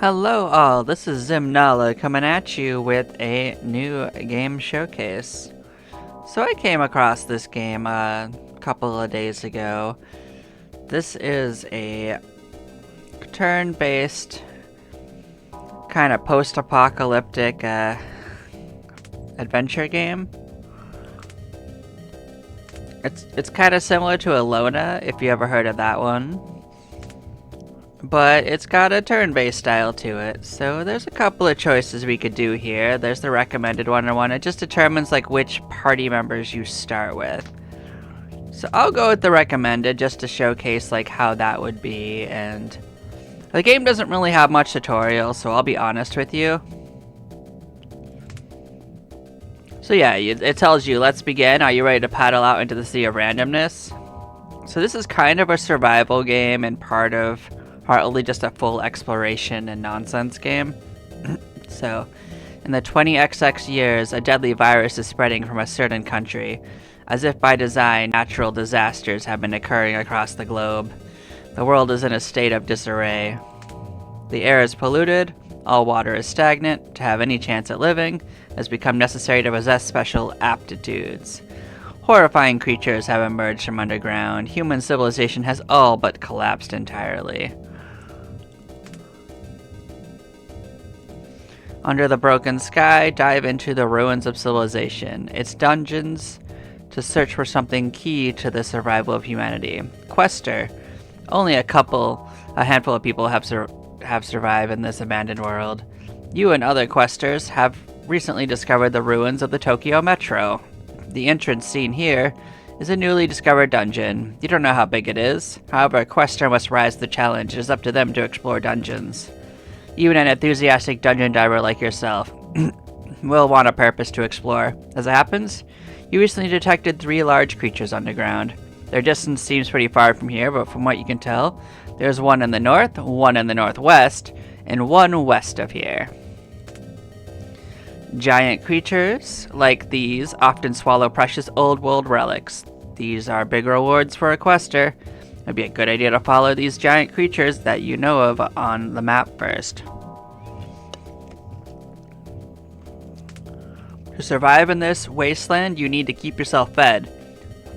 Hello all, this is Zimnala coming at you with a new game showcase. So I came across this game a couple of days ago. This is a turn-based kind of post-apocalyptic adventure game. It's kind of similar to Alona, if you ever heard of that one. But it's got a turn-based style to it, so there's a couple of choices we could do here. There's the recommended one. It just determines like which party members you start with. So I'll go with the recommended just to showcase like how that would be, and the game doesn't really have much tutorial, so I'll be honest with you. So yeah, it tells you, let's begin. Are you ready to paddle out into the sea of randomness? So this is kind of a survival game and partly just a full exploration and nonsense game. So, in the 20XX years, a deadly virus is spreading from a certain country. As if by design, natural disasters have been occurring across the globe. The world is in a state of disarray. The air is polluted, all water is stagnant. To have any chance at living, it has become necessary to possess special aptitudes. Horrifying creatures have emerged from underground. Human civilization has all but collapsed entirely. Under the broken sky, dive into the ruins of civilization, its dungeons, to search for something key to the survival of humanity. Quester. Only a handful of people have survived in this abandoned world. You and other questers have recently discovered the ruins of the Tokyo Metro. The entrance seen here is a newly discovered dungeon. You don't know how big it is. However, a quester must rise to the challenge. It is up to them to explore dungeons. Even an enthusiastic dungeon diver like yourself will want a purpose to explore. As it happens, you recently detected 3 large creatures underground. Their distance seems pretty far from here, but from what you can tell, there's one in the north, one in the northwest, and one west of here. Giant creatures like these often swallow precious old world relics. These are big rewards for a quester. It'd be a good idea to follow these giant creatures that you know of on the map first. To survive in this wasteland, you need to keep yourself fed.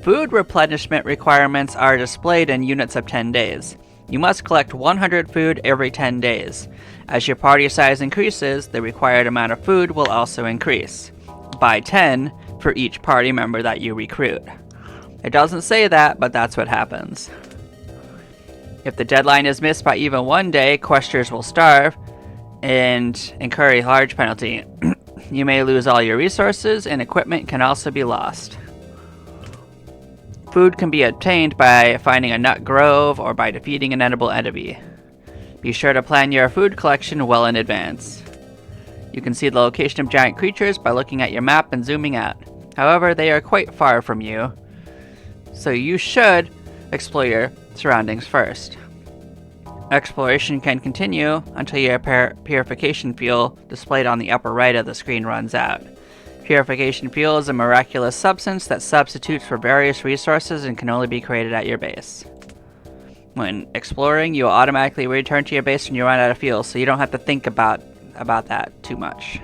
Food replenishment requirements are displayed in units of 10 days. You must collect 100 food every 10 days. As your party size increases, the required amount of food will also increase, by 10 for each party member that you recruit. It doesn't say that, but that's what happens. If the deadline is missed by even 1 day, questers will starve and incur a large penalty. You may lose all your resources, and equipment can also be lost. Food can be obtained by finding a nut grove or by defeating an edible enemy. Be sure to plan your food collection well in advance. You can see the location of giant creatures by looking at your map and zooming out. However, they are quite far from you, so you should explore your surroundings first. Exploration can continue until your purification fuel displayed on the upper right of the screen runs out. Purification fuel is a miraculous substance that substitutes for various resources and can only be created at your base. When exploring, you will automatically return to your base when you run out of fuel, so you don't have to think about that too much.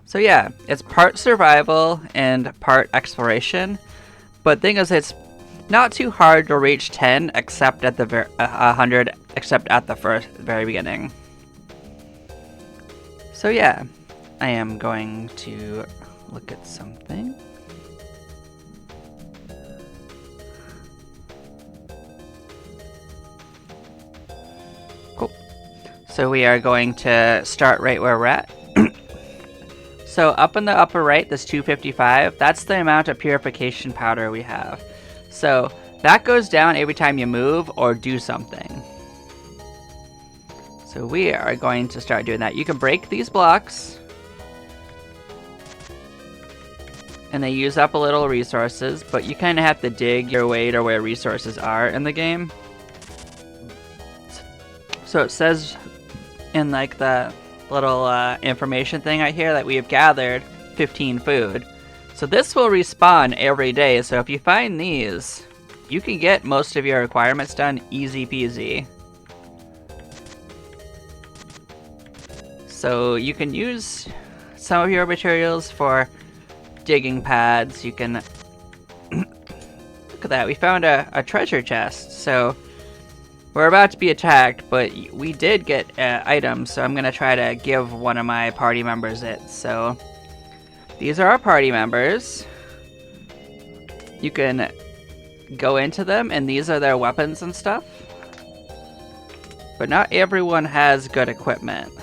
So yeah, it's part survival and part exploration, but thing is, it's not too hard to reach 10 except at the 100 except at the very beginning. So yeah, I am going to look at something. Cool. So we are going to start right where we're at. So up in the upper right, this 255, that's the amount of purification powder we have. So that goes down every time you move or do something. So we are going to start doing that. You can break these blocks, and they use up a little resources, but you kind of have to dig your way to where resources are in the game. So it says in like the little information thing right here that we have gathered 15 food. So this will respawn every day, so if you find these, you can get most of your requirements done easy peasy. So you can use some of your materials for digging pads. You can... Look at that, we found a treasure chest. So we're about to be attacked, but we did get items, so I'm going to try to give one of my party members it. So these are our party members. You can go into them, and these are their weapons and stuff. But not everyone has good equipment.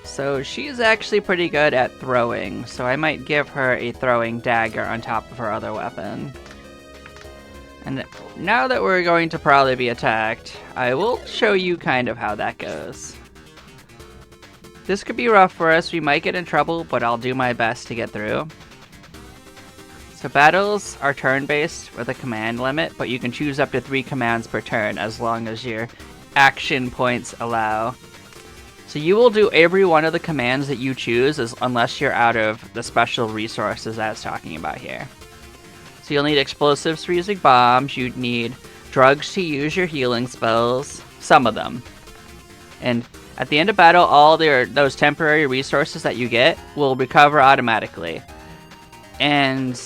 So she's actually pretty good at throwing, so I might give her a throwing dagger on top of her other weapon. And now that we're going to probably be attacked, I will show you kind of how that goes. This could be rough for us, we might get in trouble, but I'll do my best to get through. So battles are turn-based with a command limit, but you can choose up to 3 commands per turn as long as your action points allow. So you will do every one of the commands that you choose unless you're out of the special resources I was talking about here. So you'll need explosives for using bombs, you'd need drugs to use your healing spells, some of them. And at the end of battle, all those temporary resources that you get will recover automatically. And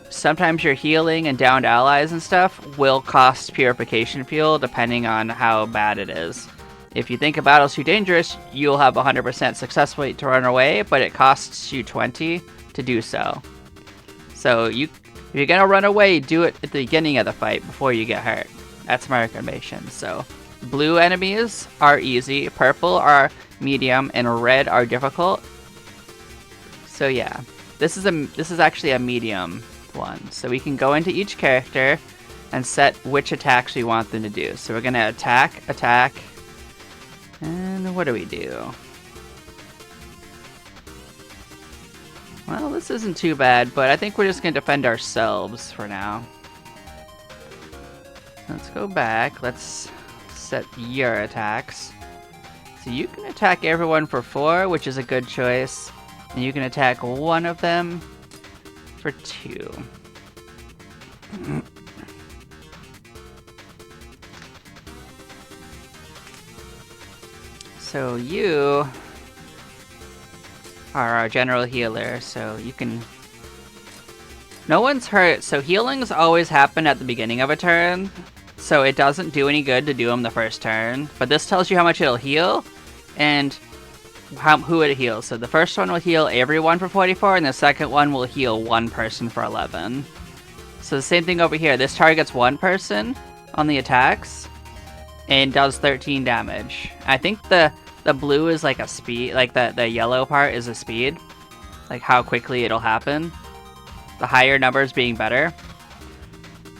sometimes your healing and downed allies and stuff will cost purification fuel depending on how bad it is. If you think a battle's too dangerous, you'll have 100% success rate to run away, but it costs you 20 to do so. So if you're gonna run away, do it at the beginning of the fight before you get hurt. That's my recommendation. So blue enemies are easy, purple are medium, and red are difficult. So yeah, this is actually a medium one. So we can go into each character and set which attacks we want them to do. So we're gonna attack, and what do we do? Well, this isn't too bad, but I think we're just gonna defend ourselves for now. Let's go back, let's set your attacks. So you can attack everyone for 4, which is a good choice. And you can attack one of them for 2. So you are our general healer, so you can... No one's hurt, so healings always happen at the beginning of a turn, so it doesn't do any good to do them the first turn. But this tells you how much it'll heal, and who it heals. So the first one will heal everyone for 44, and the second one will heal one person for 11. So the same thing over here. This targets one person on the attacks, and does 13 damage. I think the blue is like a speed, like the yellow part is a speed, like how quickly it'll happen. The higher numbers being better.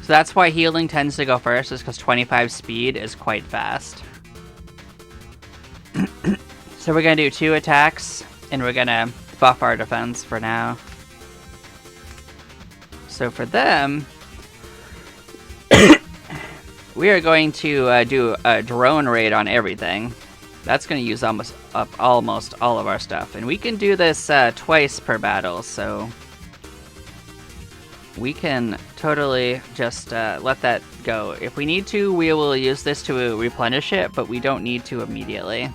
So that's why healing tends to go first, is because 25 speed is quite fast. So we're gonna do 2 attacks, and we're gonna buff our defense for now. So for them, we are going to do a drone raid on everything. That's going to use almost all of our stuff. And we can do this twice per battle, so we can totally just let that go. If we need to, we will use this to replenish it, but we don't need to immediately.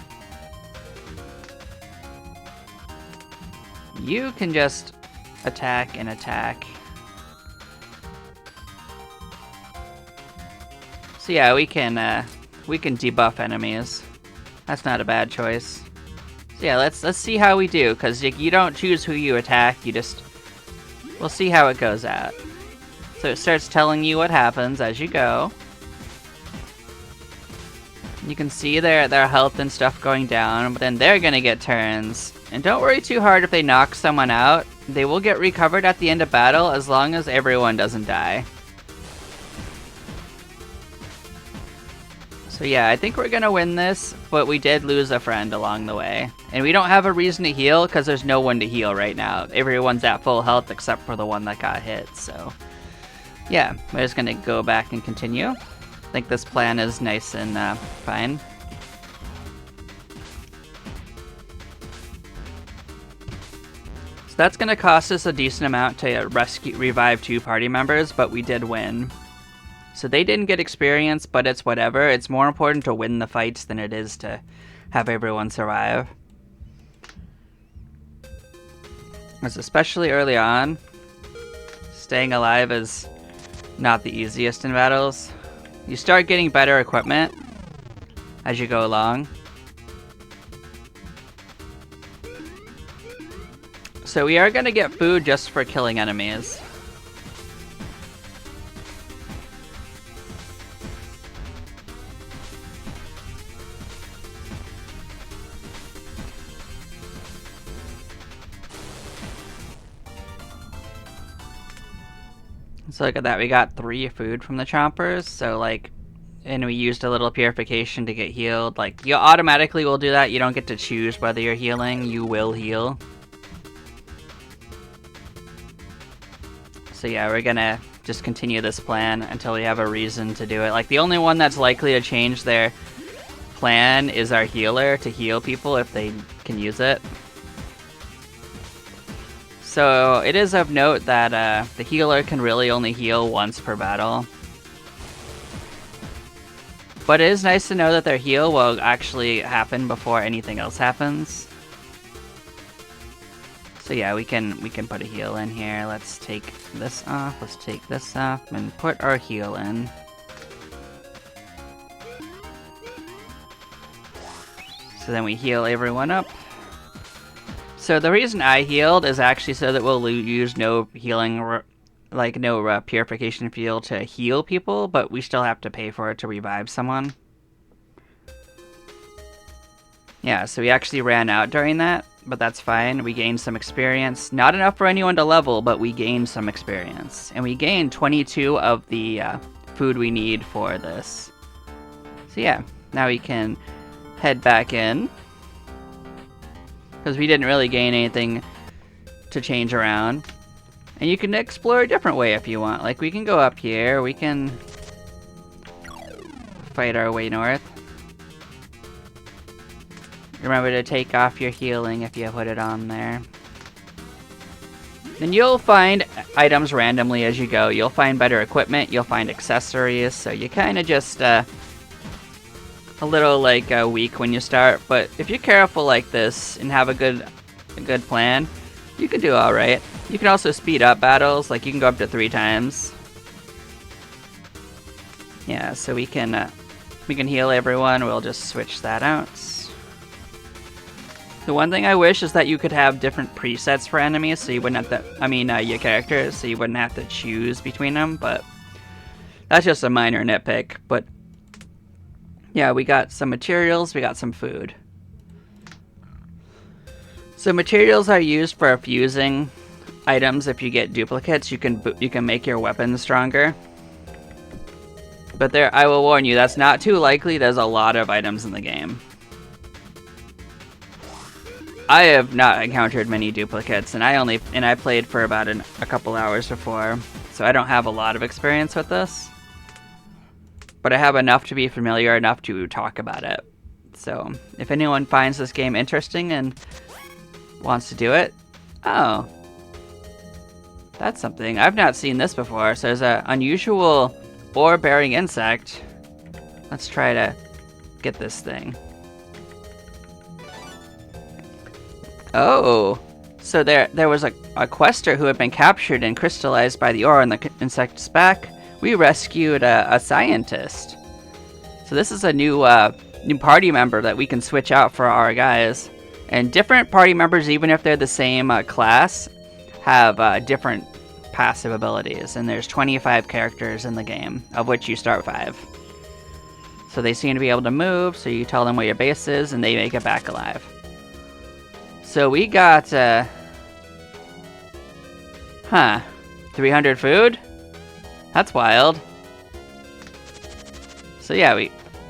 You can just attack and attack. So yeah, we can debuff enemies. That's not a bad choice. So yeah, let's see how we do, because you don't choose who you attack, we'll see how it goes out. So it starts telling you what happens as you go. You can see their health and stuff going down, but then they're gonna get turns. And don't worry too hard if they knock someone out. They will get recovered at the end of battle as long as everyone doesn't die. So yeah, I think we're gonna win this, but we did lose a friend along the way. And we don't have a reason to heal, because there's no one to heal right now. Everyone's at full health except for the one that got hit, so... Yeah, we're just gonna go back and continue. I think this plan is nice and fine. So that's gonna cost us a decent amount to revive 2 party members, but we did win. So they didn't get experience, but it's whatever. It's more important to win the fights than it is to have everyone survive. Because especially early on, staying alive is not the easiest in battles. You start getting better equipment as you go along. So we are going to get food just for killing enemies. So look at that, we got 3 food from the chompers, so like, and we used a little purification to get healed. Like, you automatically will do that, you don't get to choose whether you're healing, you will heal. So yeah, we're gonna just continue this plan until we have a reason to do it. Like, the only one that's likely to change their plan is our healer, to heal people if they can use it. So it is of note that the healer can really only heal once per battle. But it is nice to know that their heal will actually happen before anything else happens. So yeah, we can put a heal in here. Let's take this off, let's take this off, and put our heal in. So then we heal everyone up. So the reason I healed is actually so that we'll use no healing, like no purification fuel to heal people, but we still have to pay for it to revive someone. Yeah, so we actually ran out during that, but that's fine. We gained some experience. Not enough for anyone to level, but we gained some experience. And we gained 22 of the food we need for this. So yeah, now we can head back in. Because we didn't really gain anything to change around. And you can explore a different way if you want. Like, we can go up here, we can fight our way north. Remember to take off your healing if you put it on there. Then you'll find items randomly as you go. You'll find better equipment, you'll find accessories, so you kind of just a little like weak when you start, but if you're careful like this and have a good plan, you can do all right. You can also speed up battles, like you can go up to 3 times. Yeah, so we can heal everyone. We'll just switch that out. The one thing I wish is that you could have different presets for enemies, so you wouldn't have to, your characters, so you wouldn't have to choose between them, but that's just a minor nitpick. But yeah, we got some materials, we got some food. So materials are used for fusing items. If you get duplicates, you can make your weapons stronger. But there, I will warn you, that's not too likely. There's a lot of items in the game. I have not encountered many duplicates, and I played for about a couple hours before, so I don't have a lot of experience with this. But I have enough to be familiar enough to talk about it. So if anyone finds this game interesting and wants to do it, oh, that's something. I've not seen this before. So there's an unusual ore-bearing insect. Let's try to get this thing. Oh, so there was a quester who had been captured and crystallized by the ore on the insect's back. We rescued a scientist. So this is a new party member that we can switch out for our guys. And different party members, even if they're the same class, have different passive abilities. And there's 25 characters in the game, of which you start 5. So they seem to be able to move, so you tell them where your base is, and they make it back alive. So we got, 300 food? That's wild. So yeah,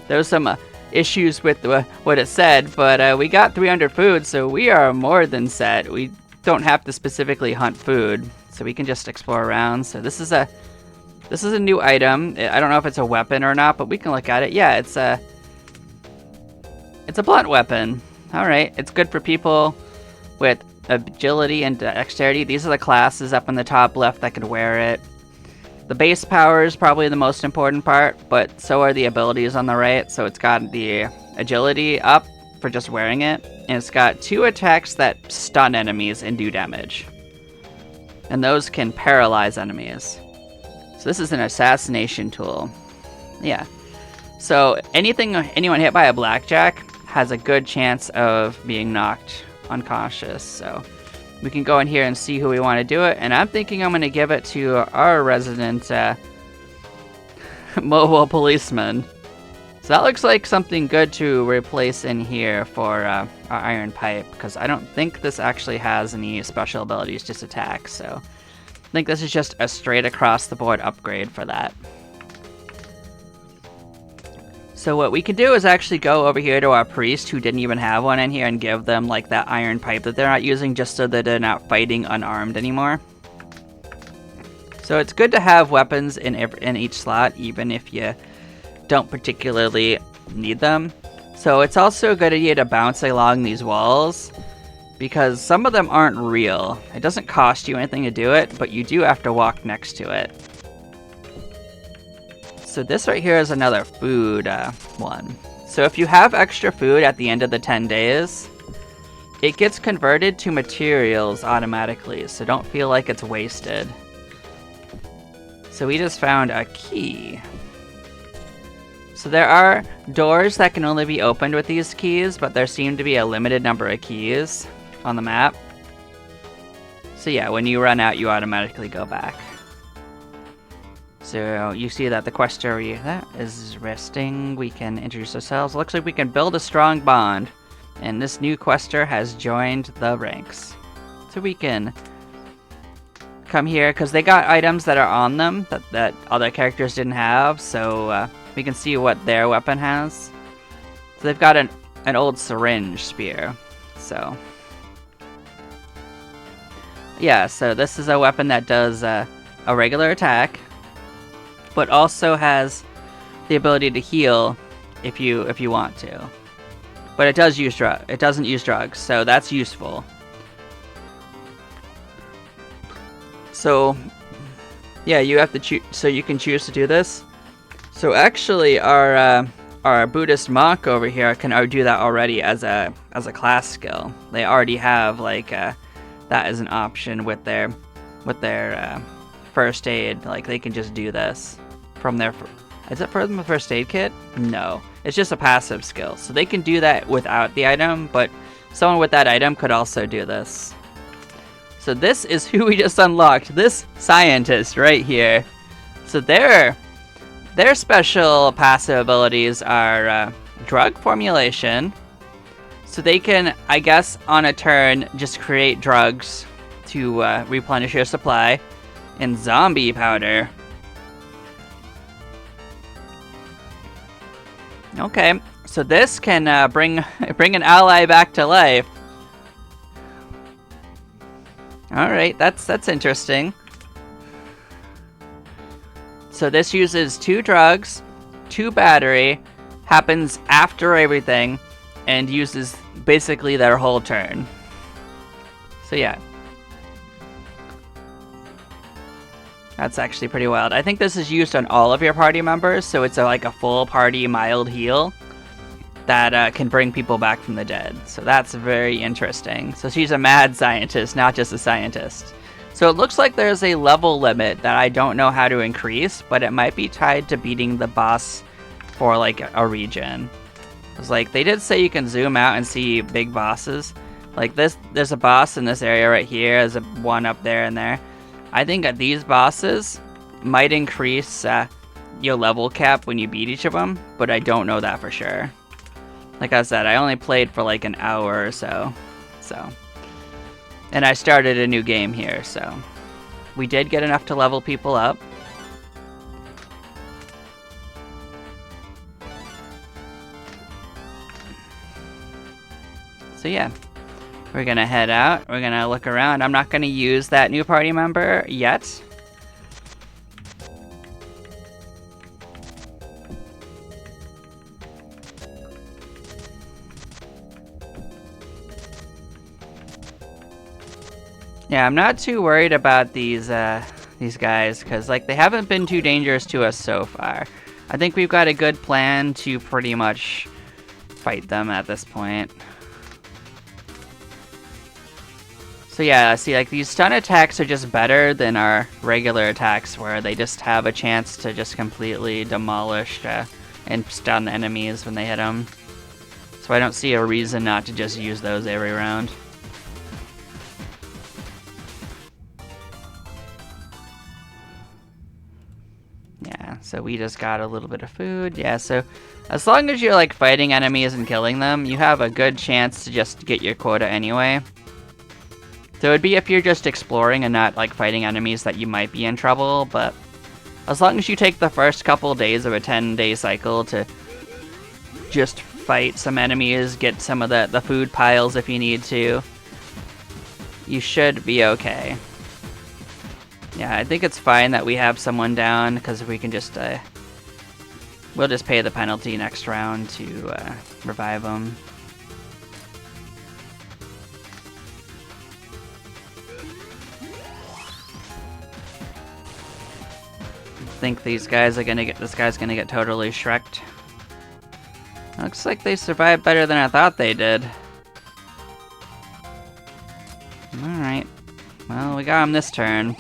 there was some issues with what it said, but we got 300 food, so we are more than set. We don't have to specifically hunt food, so we can just explore around. So this is a new item. I don't know if it's a weapon or not, but we can look at it. Yeah, it's a blunt weapon. All right, it's good for people with agility and dexterity. These are the classes up in the top left that could wear it. The base power is probably the most important part, but so are the abilities on the right. So it's got the agility up for just wearing it, and it's got 2 attacks that stun enemies and do damage. And those can paralyze enemies. So this is an assassination tool. Yeah. So anyone hit by a blackjack has a good chance of being knocked unconscious. So we can go in here and see who we want to do it. And I'm thinking I'm going to give it to our resident mobile policeman. So that looks like something good to replace in here for our iron pipe, because I don't think this actually has any special abilities, just attacks. So I think this is just a straight across the board upgrade for that. So what we can do is actually go over here to our priest who didn't even have one in here and give them like that iron pipe that they're not using, just so that they're not fighting unarmed anymore. So it's good to have weapons in each slot, even if you don't particularly need them. So it's also a good idea to bounce along these walls, because some of them aren't real. It doesn't cost you anything to do it, but you do have to walk next to it. So this right here is another food one. So if you have extra food at the end of the 10 days, it gets converted to materials automatically, so don't feel like it's wasted. So we just found a key. So there are doors that can only be opened with these keys, but there seem to be a limited number of keys on the map. So yeah, when you run out, you automatically go back. So you see that the quest area is resting. We can introduce ourselves. Looks like we can build a strong bond. And this new quester has joined the ranks. So we can come here, because they got items that are on them that other characters didn't have. So we can see what their weapon has. So they've got an old syringe spear. So yeah, so this is a weapon that does a regular attack, but also has the ability to heal if you want to. But it does use it doesn't use drugs, so that's useful. So yeah, you have to choose. So you can choose to do this. So actually, our Buddhist monk over here can do that already as a class skill. They already have like that as an option with their first aid. Like they can just do this from their. Is it from the first aid kit? No, it's just a passive skill. So they can do that without the item, but someone with that item could also do this. So this is who we just unlocked. This scientist right here. So their special passive abilities are drug formulation. So they can, I guess, on a turn, just create drugs to replenish your supply. And zombie powder. Okay, so this can bring an ally back to life. All right, that's interesting. So this uses 2 drugs, 2 battery, happens after everything, and uses basically their whole turn. So yeah. That's actually pretty wild. I think this is used on all of your party members, so it's like a full party mild heal that can bring people back from the dead. So that's very interesting. So she's a mad scientist, not just a scientist. So it looks like there's a level limit that I don't know how to increase, but it might be tied to beating the boss for like a region. It's like they did say you can zoom out and see big bosses. Like this, there's a boss in this area right here. There's a one up there and there. I think that these bosses might increase your level cap when you beat each of them, but I don't know that for sure. Like I said, I only played for like an hour or so. And I started a new game here, so we did get enough to level people up. So yeah. We're gonna head out, we're gonna look around. I'm not gonna use that new party member yet. Yeah, I'm not too worried about these these guys, because like they haven't been too dangerous to us so far. I think we've got a good plan to pretty much fight them at this point. So yeah, see, like these stun attacks are just better than our regular attacks, where they just have a chance to just completely demolish and stun enemies when they hit them. So I don't see a reason not to just use those every round. Yeah, so we just got a little bit of food. Yeah, so as long as you're like fighting enemies and killing them, you have a good chance to just get your quota anyway. So it'd be if you're just exploring and not like fighting enemies that you might be in trouble, but as long as you take the first couple days of a 10-day cycle to just fight some enemies, get some of the food piles if you need to, you should be okay. Yeah, I think it's fine that we have someone down, because we can just, we'll just pay the penalty next round to revive them. I think these guys are gonna get, this guy's gonna get totally shreked. Looks like they survived better than I thought they did. Alright. Well, we got him this turn.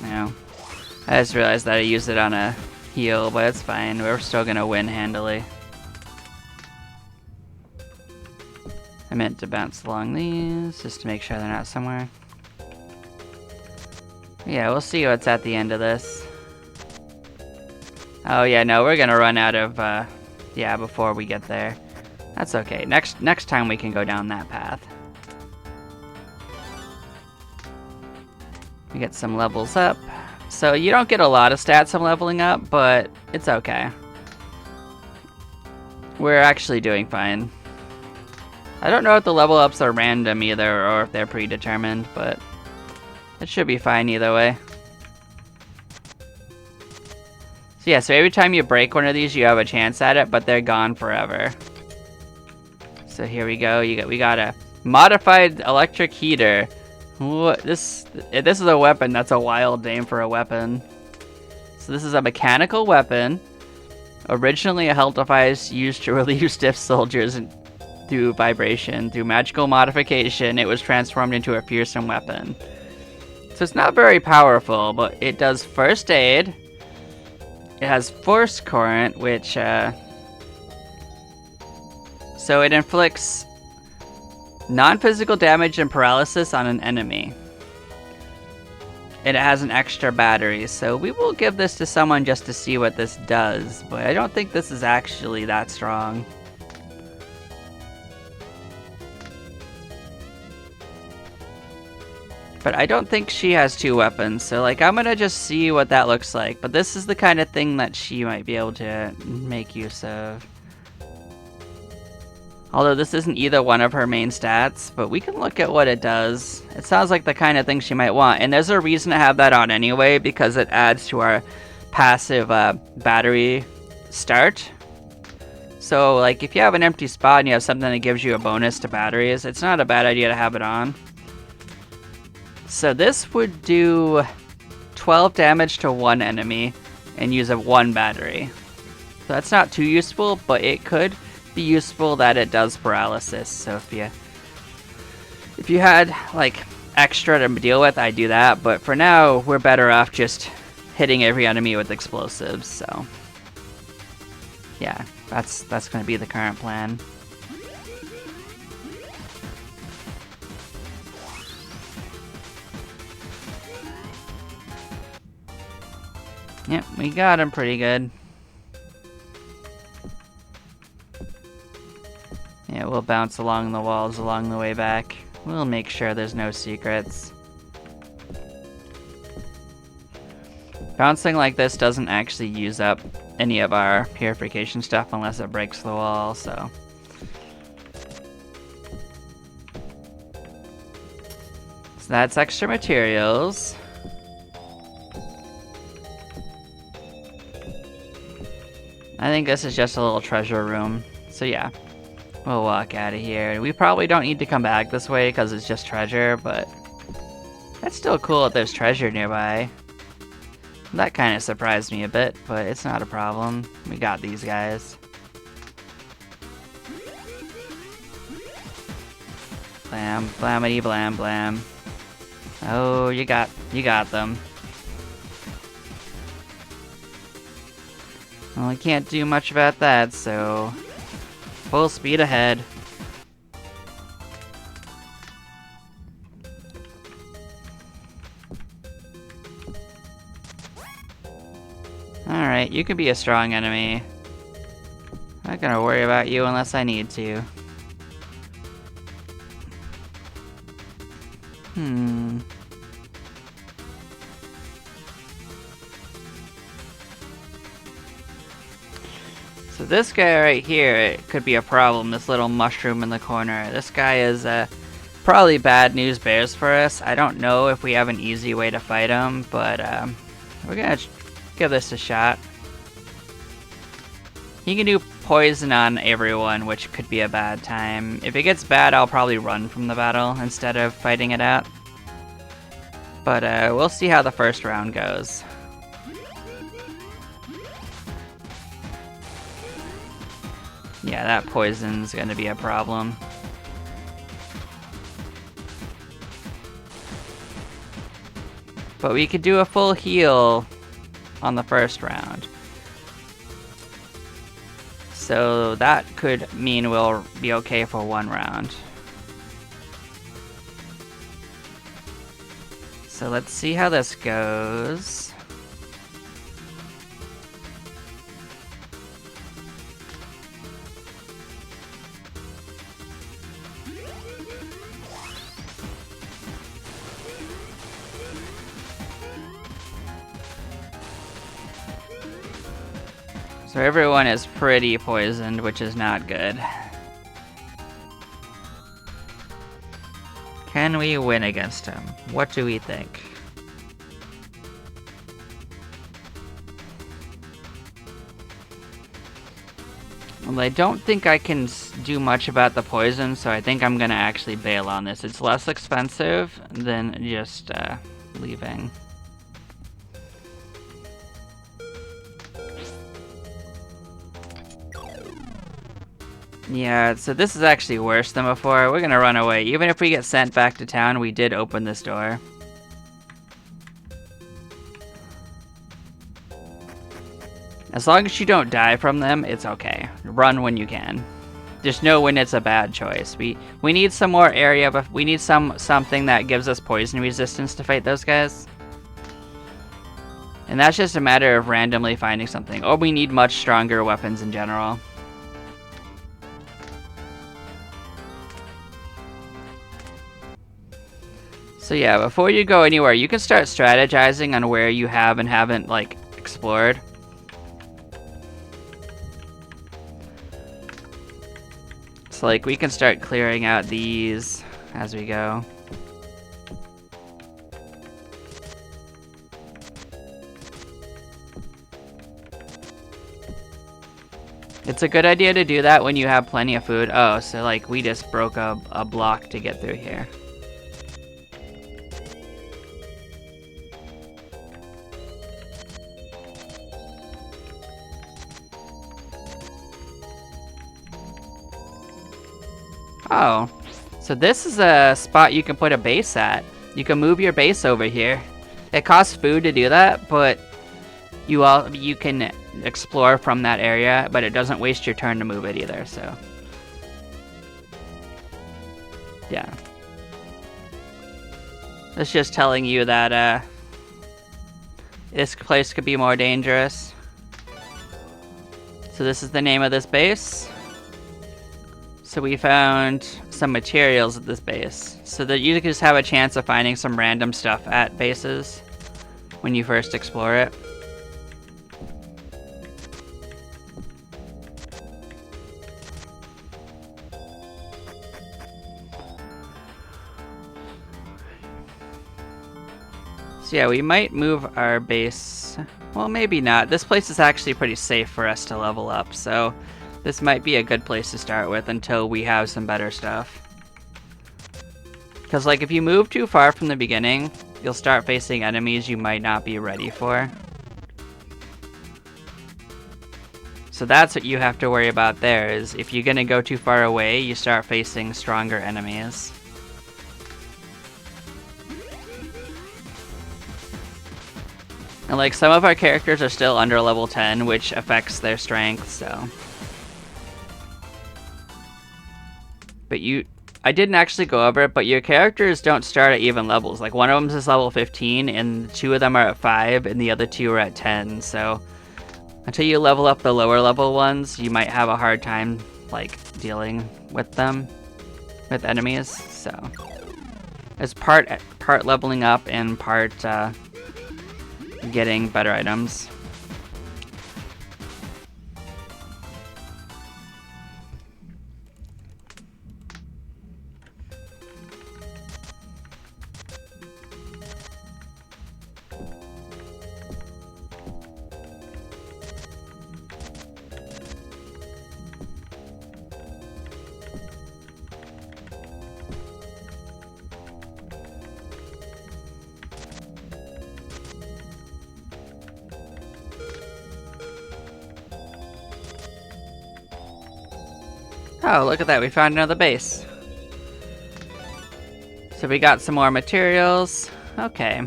Now, I just realized that I used it on a heal, but it's fine. We're still gonna win handily. I meant to bounce along these, just to make sure they're not somewhere. Yeah, we'll see what's at the end of this. Oh yeah, no, we're gonna run out of, yeah, before we get there. That's okay. Next time we can go down that path. We get some levels up. So you don't get a lot of stats from leveling up, but it's okay. We're actually doing fine. I don't know if the level ups are random either, or if they're predetermined, but it should be fine either way. So yeah, so every time you break one of these, you have a chance at it, but they're gone forever. So here we go. We got a modified electric heater. What, this is a weapon. That's a wild name for a weapon. So this is a mechanical weapon, originally a health device used to relieve stiff soldiers through vibration. Through magical modification, it was transformed into a fearsome weapon. So it's not very powerful, but it does first aid. It has force current, which so it inflicts non-physical damage and paralysis on an enemy. And it has an extra battery, so we will give this to someone just to see what this does, but I don't think this is actually that strong. But I don't think she has two weapons, so like I'm gonna just see what that looks like, but this is the kind of thing that she might be able to make use of. Although this isn't either one of her main stats, but we can look at what it does. It sounds like the kind of thing she might want, and there's a reason to have that on anyway, because it adds to our passive battery start. So like if you have an empty spot and you have something that gives you a bonus to batteries, it's not a bad idea to have it on. So this would do 12 damage to one enemy and use a 1 battery. So that's not too useful, but it could be useful that it does paralysis. So if you had like extra to deal with, I'd do that, but for now we're better off just hitting every enemy with explosives. So yeah, that's going to be the current plan. Yep, we got him pretty good. Yeah, we'll bounce along the walls along the way back. We'll make sure there's no secrets. Bouncing like this doesn't actually use up any of our purification stuff unless it breaks the wall, so. So that's extra materials. I think this is just a little treasure room. So yeah, we'll walk out of here. We probably don't need to come back this way because it's just treasure, but that's still cool that there's treasure nearby. That kind of surprised me a bit, but it's not a problem. We got these guys. Blam, blamity, blam, blam. Oh, you got them. Well, I can't do much about that, so full speed ahead. Alright, you can be a strong enemy. I'm not gonna worry about you unless I need to. So this guy right here, it could be a problem, this little mushroom in the corner. This guy is probably bad news bears for us. I don't know if we have an easy way to fight him, but we're gonna give this a shot. He can do poison on everyone, which could be a bad time. If it gets bad, I'll probably run from the battle instead of fighting it out. But we'll see how the first round goes. Yeah, that poison's gonna be a problem. But we could do a full heal on the first round. So that could mean we'll be okay for one round. So let's see how this goes. So everyone is pretty poisoned, which is not good. Can we win against him? What do we think? Well, I don't think I can do much about the poison, so I think I'm gonna actually bail on this. It's less expensive than just leaving. Yeah, so this is actually worse than before. We're gonna run away. Even if we get sent back to town, we did open this door. As long as you don't die from them, it's okay. Run when you can. Just know when it's a bad choice. We need some more area, but we need something that gives us poison resistance to fight those guys. And that's just a matter of randomly finding something. Or we need much stronger weapons in general. So yeah, before you go anywhere, you can start strategizing on where you have and haven't, like, explored. So, like, we can start clearing out these as we go. It's a good idea to do that when you have plenty of food. Oh, so, like, we just broke a block to get through here. Oh, so this is a spot you can put a base at. You can move your base over here. It costs food to do that, but you can explore from that area, but it doesn't waste your turn to move it either, so. Yeah. It's just telling you that this place could be more dangerous. So this is the name of this base. So we found some materials at this base, so that you just have a chance of finding some random stuff at bases when you first explore it. So yeah, we might move our base Well, maybe not. This place is actually pretty safe for us to level up, so this might be a good place to start with until we have some better stuff. Because, like, if you move too far from the beginning, you'll start facing enemies you might not be ready for. So that's what you have to worry about there, is if you're going to go too far away, you start facing stronger enemies. And like, some of our characters are still under level 10, which affects their strength, so. But I didn't actually go over it, but your characters don't start at even levels. Like, one of them is level 15, and 2 of them are at 5, and the other 2 are at 10, so. Until you level up the lower level ones, you might have a hard time, like, dealing with them, with enemies, so. It's part leveling up and part, getting better items. Oh, look at that, we found another base. So we got some more materials. Okay.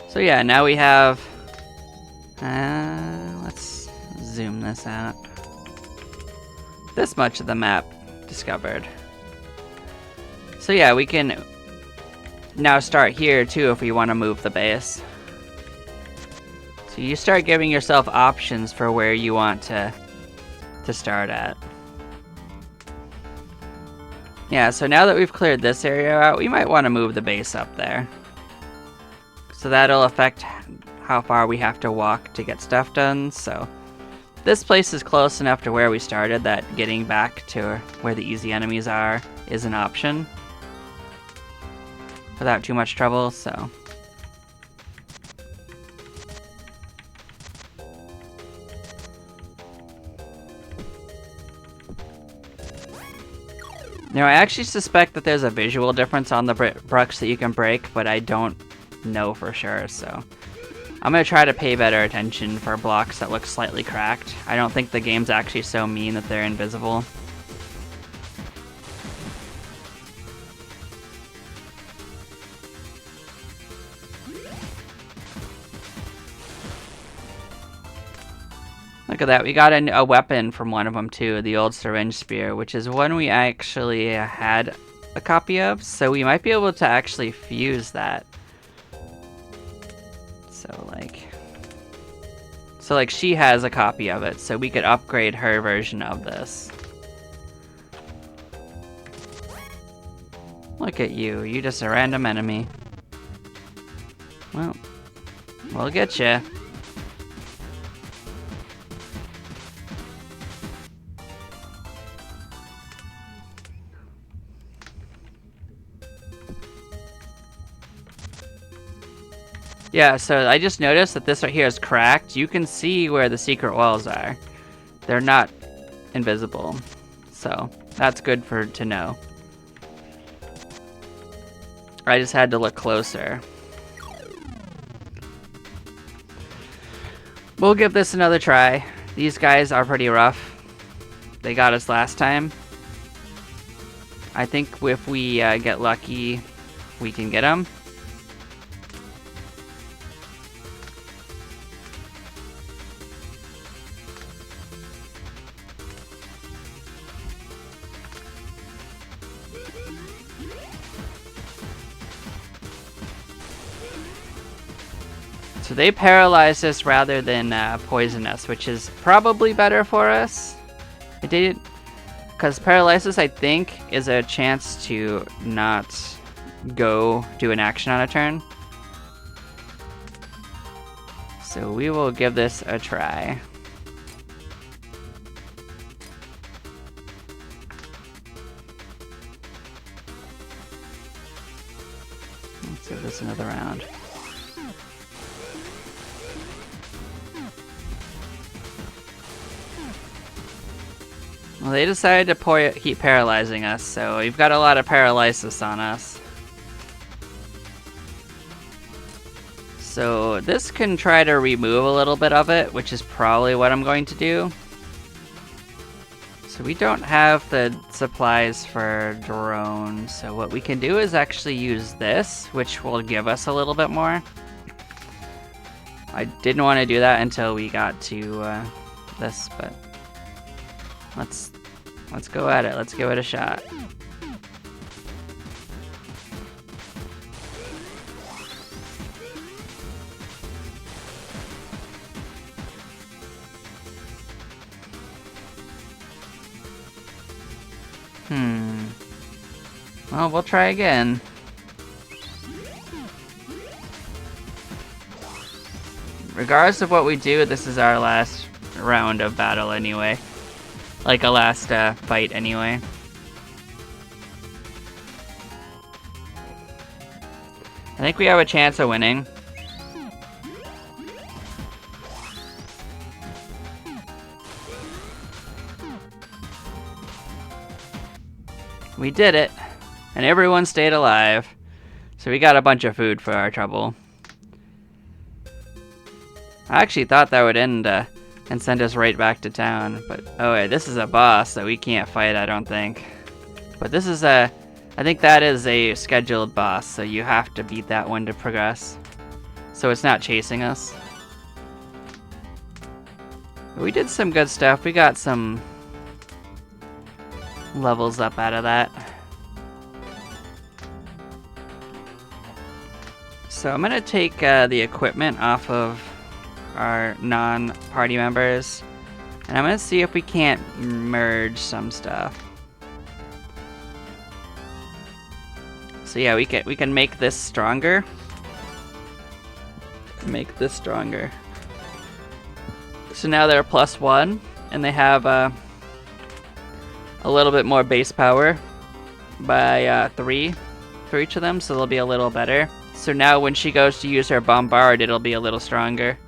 So yeah, now we have... let's zoom this out. This much of the map discovered. So yeah, we can now start here too if we want to move the base. So you start giving yourself options for where you want to start at. Yeah, so now that we've cleared this area out, we might want to move the base up there. So that'll affect how far we have to walk to get stuff done, so... This place is close enough to where we started that getting back to where the easy enemies are is an option. Without too much trouble, so... Now, I actually suspect that there's a visual difference on the bricks that you can break, but I don't know for sure, so... I'm gonna try to pay better attention for blocks that look slightly cracked. I don't think the game's actually so mean that they're invisible. Look at that, we got a weapon from one of them too, the old syringe spear, which is one we actually had a copy of, so we might be able to actually fuse that. So like she has a copy of it, so we could upgrade her version of this. Look at you, you're just a random enemy. Well, we'll get ya. Yeah, so I just noticed that this right here is cracked. You can see where the secret walls are. They're not invisible. So, that's good to know. I just had to look closer. We'll give this another try. These guys are pretty rough. They got us last time. I think if we get lucky, we can get them. So they paralyze us rather than poison us, which is probably better for us. It did, because paralysis, I think, is a chance to not go do an action on a turn. So we will give this a try. Let's give this another round. Well, they decided to keep paralyzing us, so we've got a lot of paralysis on us. So this can try to remove a little bit of it, which is probably what I'm going to do. So we don't have the supplies for drones, so what we can do is actually use this, which will give us a little bit more. I didn't want to do that until we got to this, but let's go at it. Let's give it a shot. Well, we'll try again. Regardless of what we do, this is our last round of battle anyway. Like a last fight anyway. I think we have a chance of winning. We did it, and everyone stayed alive. So we got a bunch of food for our trouble. I actually thought that would end and send us right back to town, but oh wait, this is a boss that we can't fight, I don't think. But this is I think that is a scheduled boss, so you have to beat that one to progress. So it's not chasing us. But we did some good stuff. We got some levels up out of that. So I'm gonna take the equipment off of our non-party members, and I'm gonna see if we can't merge some stuff. So yeah, we can make this stronger. Make this stronger. So now they're +1, and they have a little bit more base power by 3 for each of them, so they'll be a little better. So now when she goes to use her bombard, it'll be a little stronger.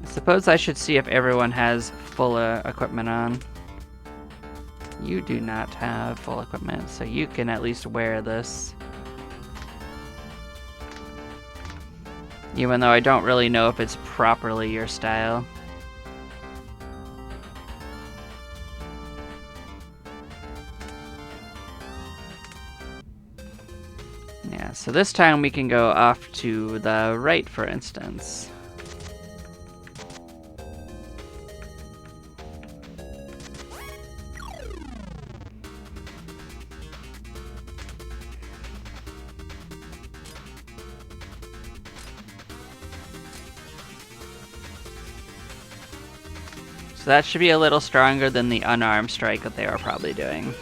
I suppose I should see if everyone has full equipment on. You do not have full equipment, so you can at least wear this. Even though I don't really know if it's properly your style. Yeah, so this time we can go off to the right, for instance. So that should be a little stronger than the unarmed strike that they were probably doing.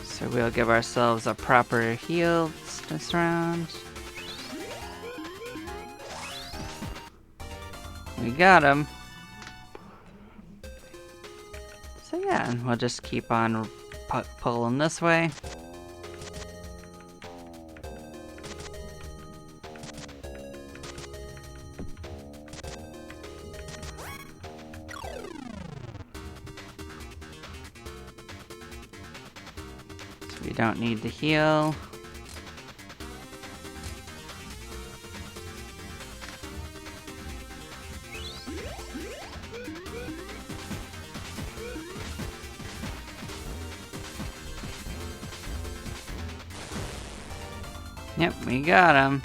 So we'll give ourselves a proper heal this round. We got him. So yeah, and we'll just keep on pulling this way. So we don't need to heal. Yep, we got him.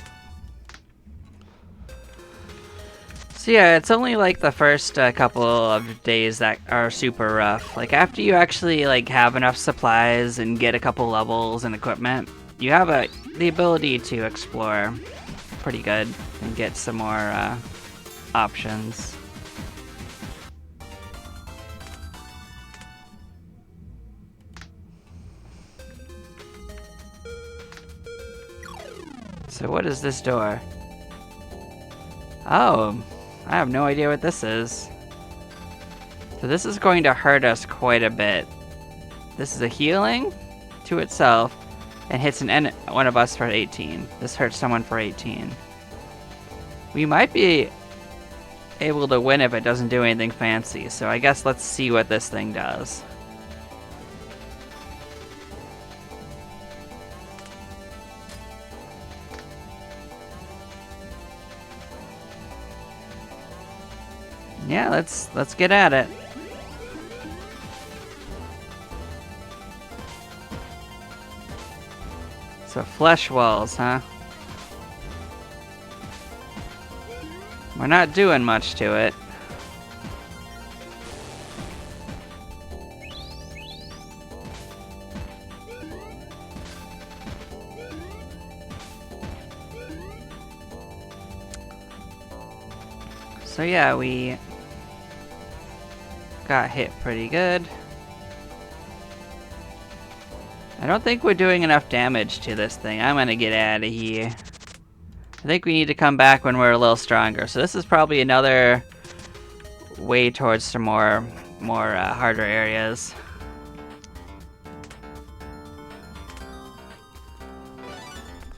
So yeah, it's only like the first couple of days that are super rough. Like after you actually like have enough supplies and get a couple levels and equipment, you have the ability to explore pretty good and get some more options. So what is this door? Oh, I have no idea what this is. So this is going to hurt us quite a bit. This is a healing to itself and hits one of us for 18. This hurts someone for 18. We might be able to win if it doesn't do anything fancy, so I guess let's see what this thing does. Yeah, let's get at it. So flesh walls, huh? We're not doing much to it. So yeah, we got hit pretty good. I don't think we're doing enough damage to this thing. I'm gonna get out of here. I think we need to come back when we're a little stronger. So this is probably another way towards some more harder areas.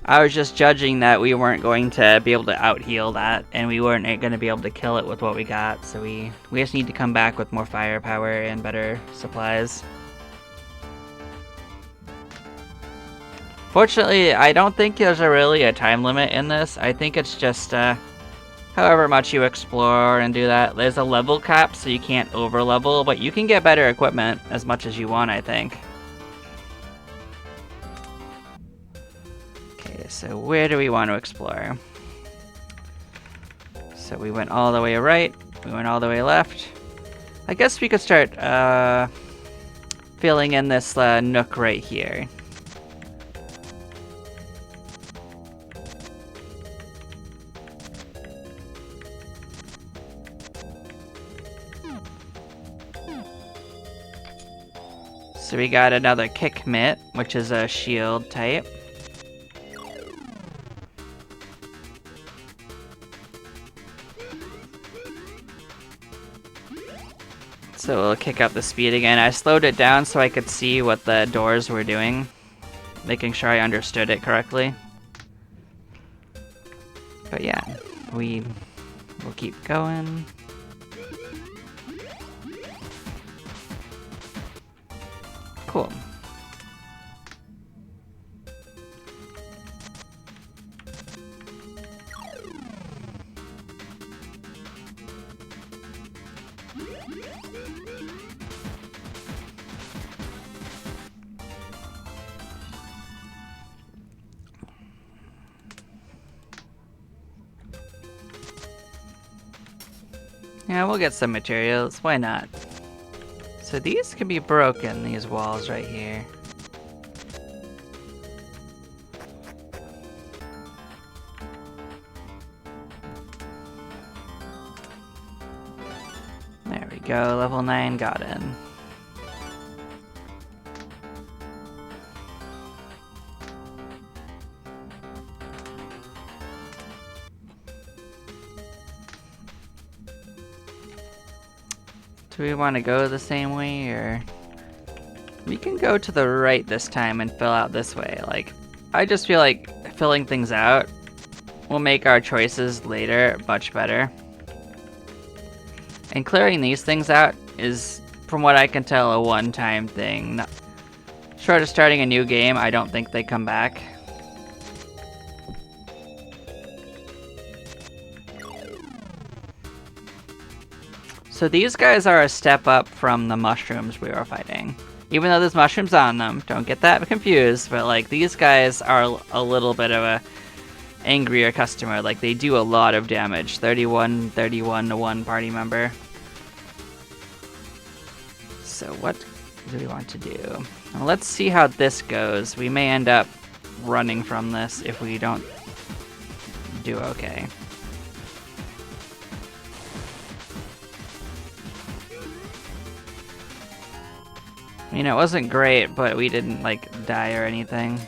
I was just judging that we weren't going to be able to out-heal that, and we weren't going to be able to kill it with what we got, so we just need to come back with more firepower and better supplies. Fortunately, I don't think there's really a time limit in this. I think it's just however much you explore and do that. There's a level cap, so you can't over-level, but you can get better equipment as much as you want, I think. Okay, so where do we want to explore? So we went all the way right, we went all the way left. I guess we could start filling in this nook right here. So we got another kick mitt, which is a shield type. So we'll kick up the speed again. I slowed it down so I could see what the doors were doing, making sure I understood it correctly. But yeah, we'll keep going. Cool. Yeah, we'll get some materials. Why not? So these can be broken, these walls right here. There we go, level 9 got in. Do we want to go the same way, or we can go to the right this time and fill out this way? Like, I just feel like filling things out will make our choices later much better. And clearing these things out is, from what I can tell, a one-time thing. Short of starting a new game, I don't think they come back. So these guys are a step up from the mushrooms we were fighting. Even though there's mushrooms on them, don't get that confused, but like these guys are a little bit of a angrier customer. Like they do a lot of damage. 31 to one party member. So what do we want to do? Well, let's see how this goes. We may end up running from this if we don't do okay. I mean, it wasn't great, but we didn't, like, die or anything.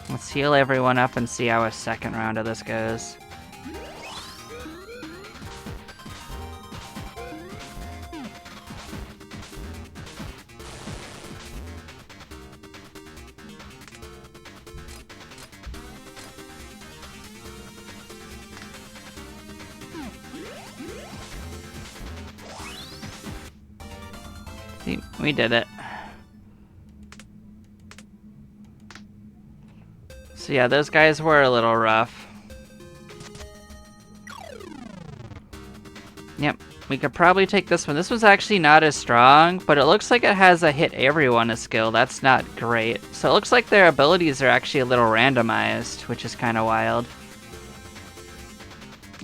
Let's heal everyone up and see how a second round of this goes. See, we did it. So yeah, those guys were a little rough. Yep, we could probably take this one. This one's actually not as strong, but it looks like it has a hit everyone a skill. That's not great. So it looks like their abilities are actually a little randomized, which is kind of wild.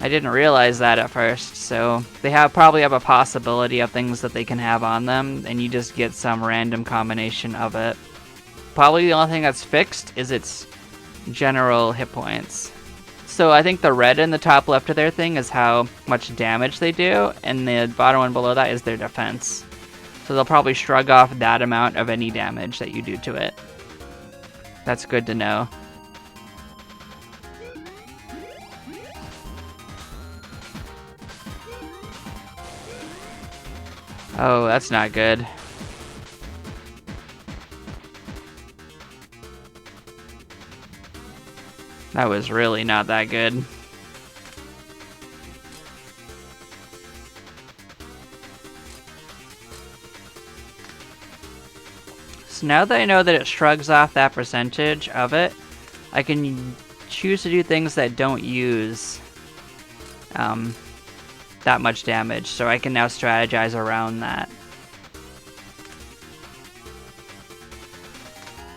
I didn't realize that at first, so they probably have a possibility of things that they can have on them, and you just get some random combination of it. Probably the only thing that's fixed is its general hit points. So I think the red in the top left of their thing is how much damage they do, and the bottom one below that is their defense. So they'll probably shrug off that amount of any damage that you do to it. That's good to know. Oh, that's not good. That was really not that good. So now that I know that it shrugs off that percentage of it, I can choose to do things that don't use that much damage, so I can now strategize around that.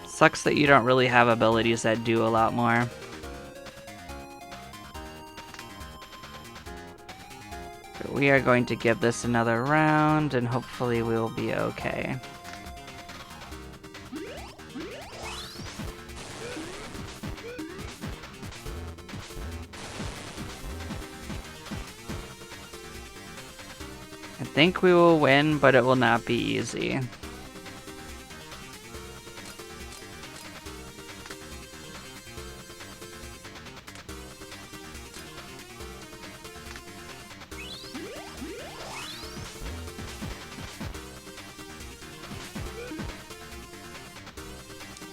Sucks that you don't really have abilities that do a lot more. But we are going to give this another round, and hopefully we'll be okay. I think we will win, but it will not be easy.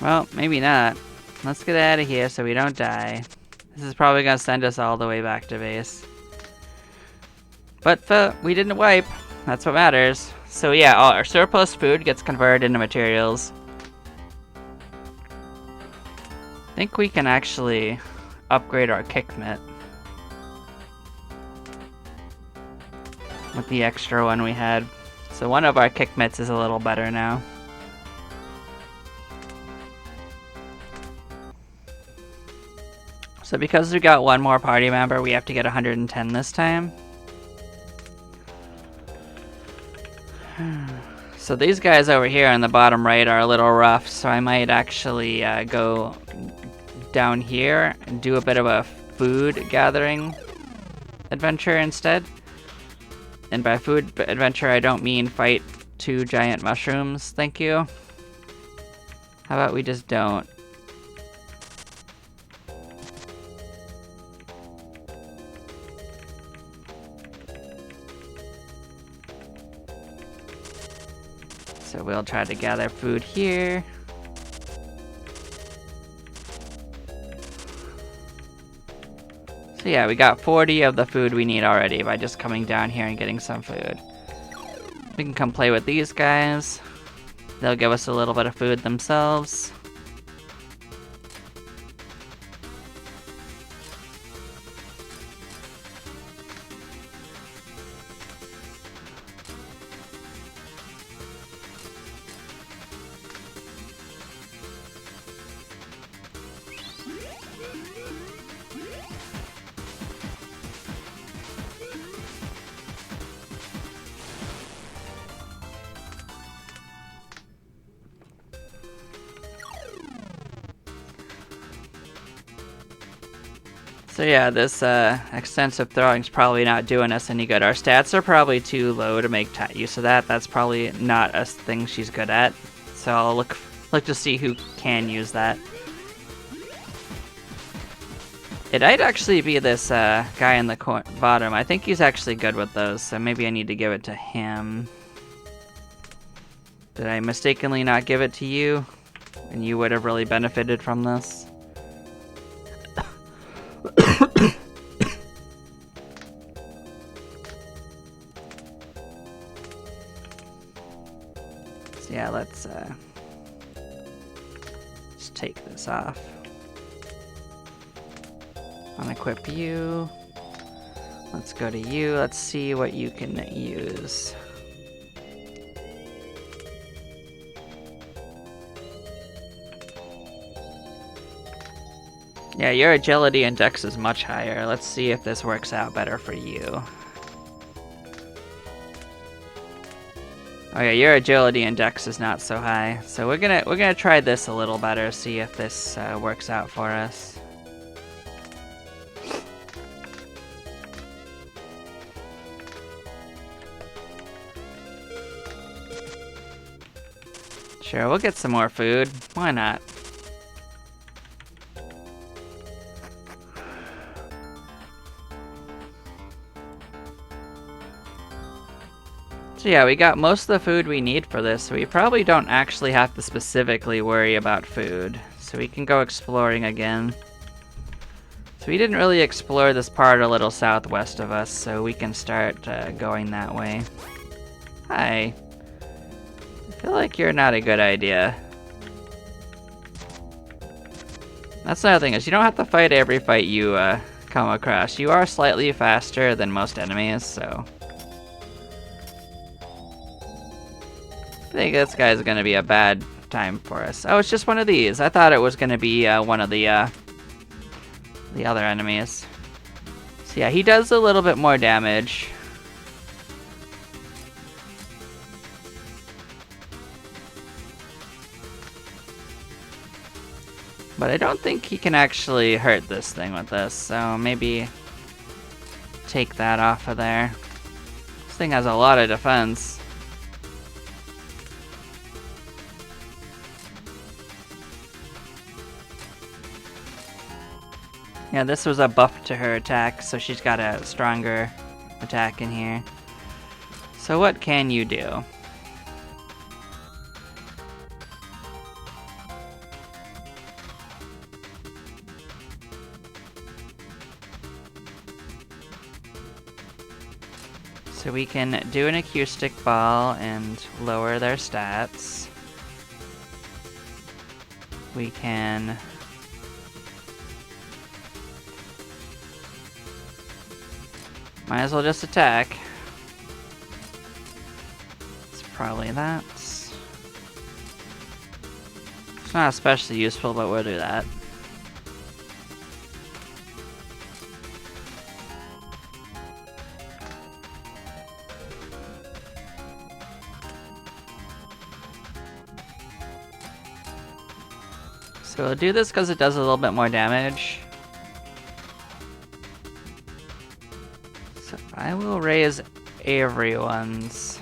Well, maybe not. Let's get out of here so we don't die. This is probably gonna send us all the way back to base. But we didn't wipe. That's what matters. So yeah, all our surplus food gets converted into materials. I think we can actually upgrade our kick mitt with the extra one we had. So one of our kick mitts is a little better now. So because we got one more party member, we have to get 110 this time. So these guys over here on the bottom right are a little rough, so I might actually go down here and do a bit of a food gathering adventure instead. And by food adventure, I don't mean fight 2 giant mushrooms, thank you. How about we just don't? So we'll try to gather food here. So yeah, we got 40 of the food we need already by just coming down here and getting some food. We can come play with these guys. They'll give us a little bit of food themselves. So yeah, this extensive throwing's probably not doing us any good. Our stats are probably too low to make use of that. That's probably not a thing she's good at. So I'll look to see who can use that. It might actually be this guy in the bottom. I think he's actually good with those, so maybe I need to give it to him. Did I mistakenly not give it to you? And you would have really benefited from this? So yeah, let's just take this off. Unequip you. Let's go to you. Let's see what you can use. Yeah, your agility index is much higher. Let's see if this works out better for you. Oh yeah, your agility index is not so high. So we're gonna try this a little better, see if this works out for us. Sure, we'll get some more food. Why not? So yeah, we got most of the food we need for this, so we probably don't actually have to specifically worry about food. So we can go exploring again. So we didn't really explore this part a little southwest of us, so we can start going that way. Hi. I feel like you're not a good idea. That's another thing, is you don't have to fight every fight you come across. You are slightly faster than most enemies, so... I think this guy's gonna be a bad time for us. Oh, it's just one of these. I thought it was gonna be one of the other enemies. So yeah, he does a little bit more damage. But I don't think he can actually hurt this thing with this, so maybe take that off of there. This thing has a lot of defense. Yeah, this was a buff to her attack, so she's got a stronger attack in here. So what can you do? So we can do an acoustic ball and lower their stats. We can... might as well just attack. It's probably that. It's not especially useful, but we'll do that. So we'll do this because it does a little bit more damage. So I will raise everyone's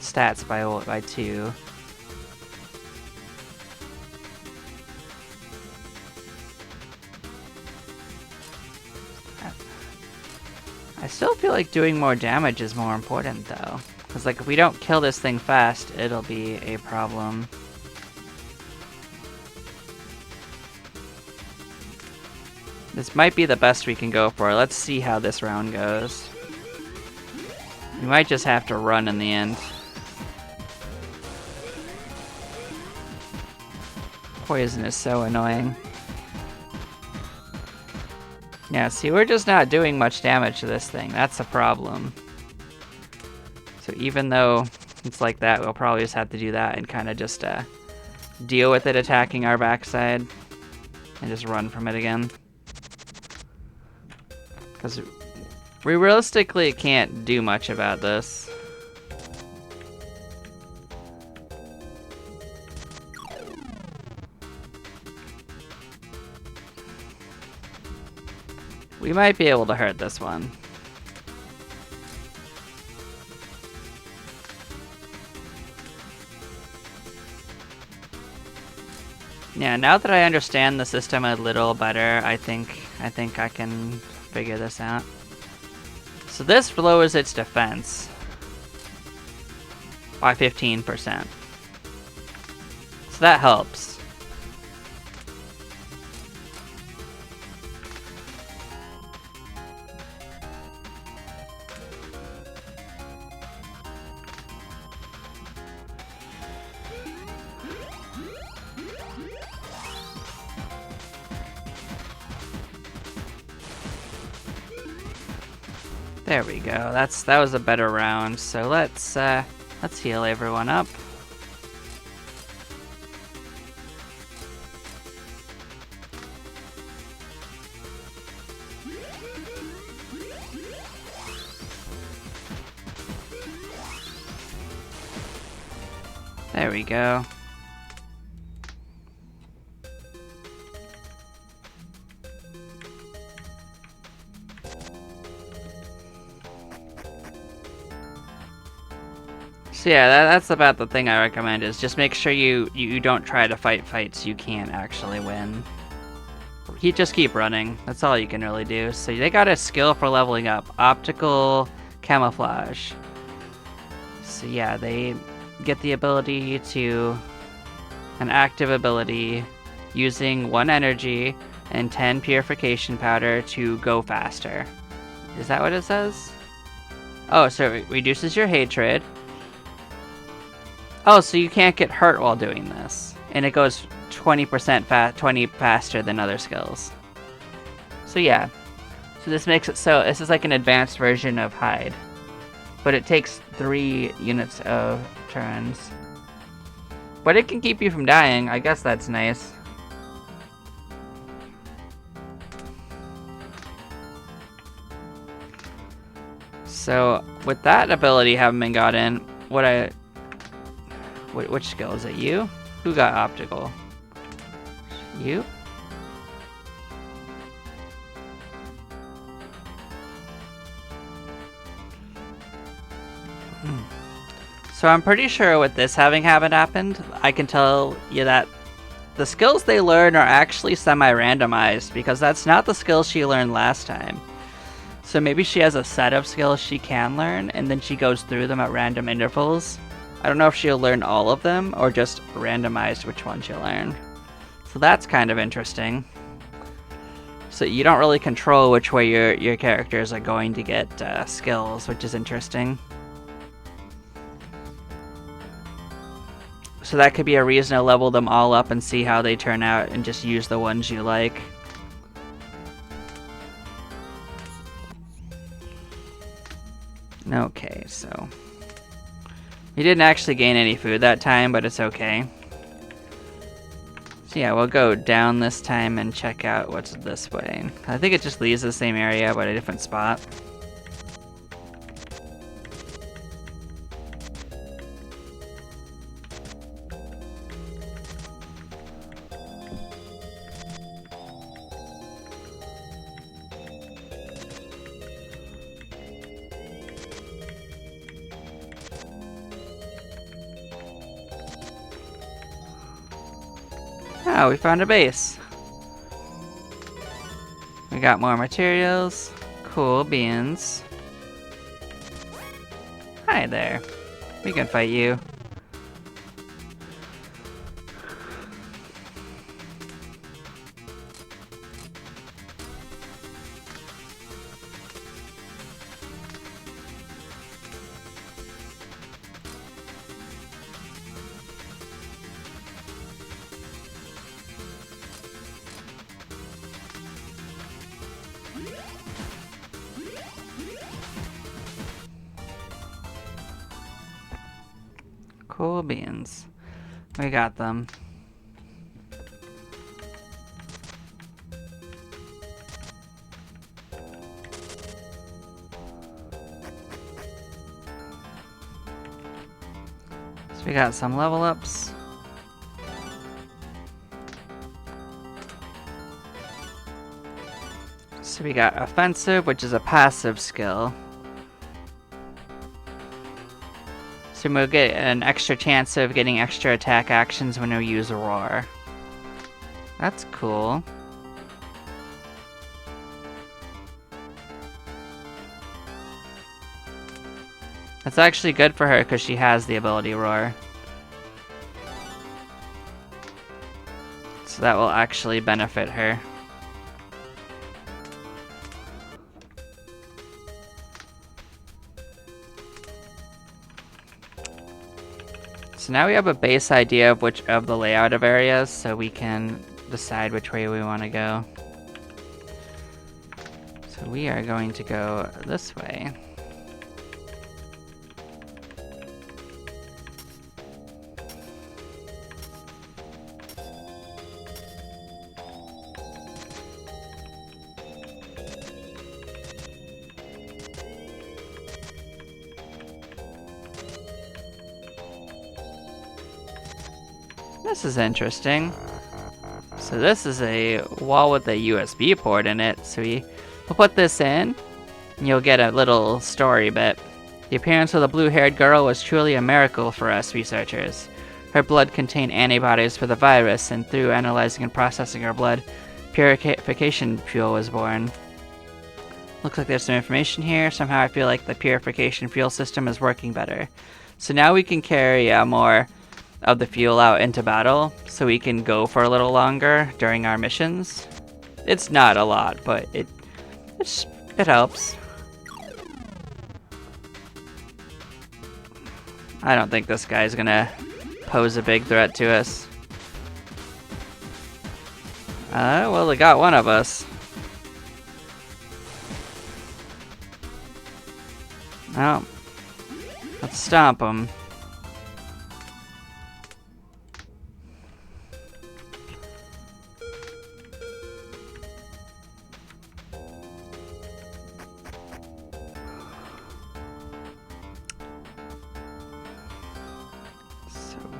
stats by 2. I still feel like doing more damage is more important though. Because like if we don't kill this thing fast, it'll be a problem. This might be the best we can go for. Let's see how this round goes. We might just have to run in the end. Poison is so annoying. Yeah, see, we're just not doing much damage to this thing. That's a problem. So even though it's like that, we'll probably just have to do that and kind of just deal with it attacking our backside and just run from it again. Because we realistically can't do much about this. We might be able to hurt this one. Yeah, now that I understand the system a little better, I think I can figure this out. So this lowers its defense by 15%. So that helps. There we go. That was a better round. So let's heal everyone up. There we go. So yeah, that's about the thing I recommend, is just make sure you don't try to fight fights you can't actually win. Just keep running. That's all you can really do. So they got a skill for leveling up. Optical camouflage. So yeah, they get the ability to... an active ability using 1 energy and 10 purification powder to go faster. Is that what it says? Oh, so it reduces your hatred. Oh, so you can't get hurt while doing this. And it goes 20% faster than other skills. So yeah. So this makes it so this is like an advanced version of hide. But it takes 3 units of turns. But it can keep you from dying. I guess that's nice. So with that ability having been gotten, which skill is it? You? Who got optical? You? So I'm pretty sure with this having happened, I can tell you that the skills they learn are actually semi-randomized, because that's not the skills she learned last time. So maybe she has a set of skills she can learn, and then she goes through them at random intervals. I don't know if she'll learn all of them, or just randomized which ones she'll learn. So that's kind of interesting. So you don't really control which way your characters are going to get skills, which is interesting. So that could be a reason to level them all up and see how they turn out, and just use the ones you like. Okay, so... we didn't actually gain any food that time, but it's okay. So yeah, we'll go down this time and check out what's this way. I think it just leads to the same area, but a different spot. Oh, we found a base. We got more materials. Cool beans. Hi there. We can fight you. Cool beans. We got them. So we got some level ups. So we got offensive, which is a passive skill. So we'll get an extra chance of getting extra attack actions when we use Roar. That's cool. That's actually good for her because she has the ability Roar. So that will actually benefit her. So now we have a base idea of which of the layout of areas, so we can decide which way we want to go. So we are going to go this way. This is interesting. So this is a wall with a USB port in it. So we'll put this in, and you'll get a little story bit. The appearance of the blue-haired girl was truly a miracle for us researchers. Her blood contained antibodies for the virus, and through analyzing and processing her blood, purification fuel was born. Looks like there's some information here. Somehow I feel like the purification fuel system is working better. So now we can carry more of the fuel out into battle, so we can go for a little longer during our missions. It's not a lot, but it helps. I don't think this guy's gonna pose a big threat to us. Well, they got one of us. Oh, let's stomp him.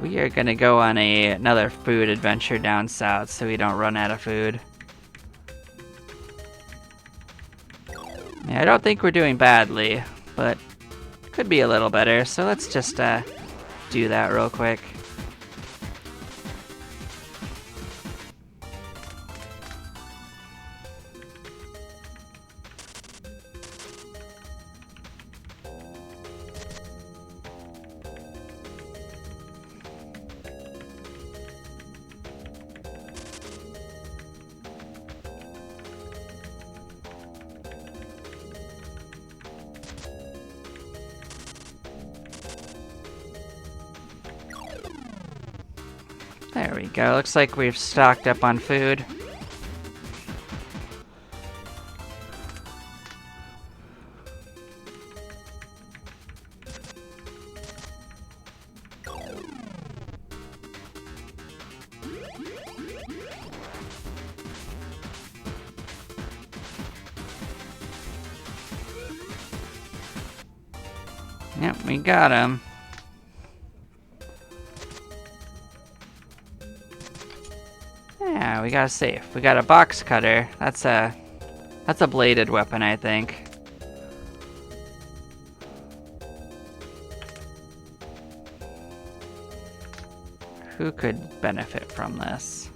We are gonna go on another food adventure down south so we don't run out of food. Yeah, I don't think we're doing badly, but could be a little better, so let's just do that real quick. There we go. Looks like we've stocked up on food. Yep, we got him. Yeah, we got a safe. We got a box cutter. That's a bladed weapon, I think. Who could benefit from this?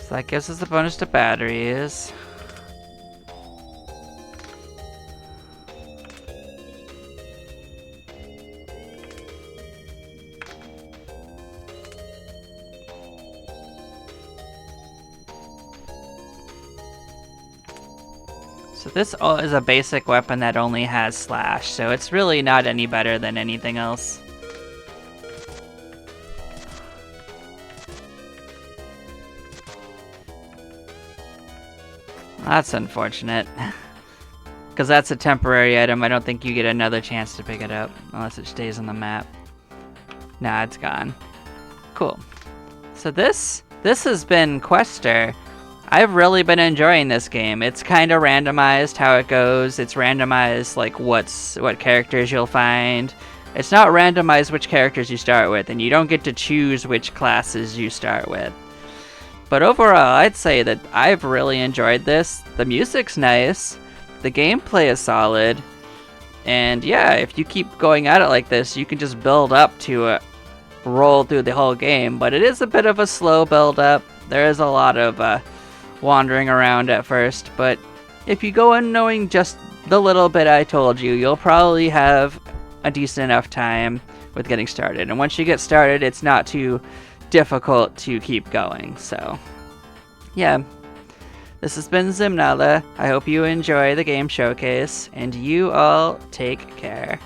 So that gives us a bonus to batteries. So this is a basic weapon that only has slash, so it's really not any better than anything else. That's unfortunate. Because that's a temporary item. I don't think you get another chance to pick it up unless it stays on the map. Nah, it's gone. Cool. So this has been Quester. I've really been enjoying this game. It's kind of randomized how it goes. It's randomized like what characters you'll find. It's not randomized which characters you start with, and you don't get to choose which classes you start with. But overall, I'd say that I've really enjoyed this. The music's nice, the gameplay is solid, and yeah, if you keep going at it like this, you can just build up to roll through the whole game. But it is a bit of a slow build up. There is a lot of wandering around at first, but if you go in knowing just the little bit I told you, you'll probably have a decent enough time with getting started. And once you get started, it's not too difficult to keep going. So yeah, this has been Zimnala. I hope you enjoy the game showcase, and you all take care.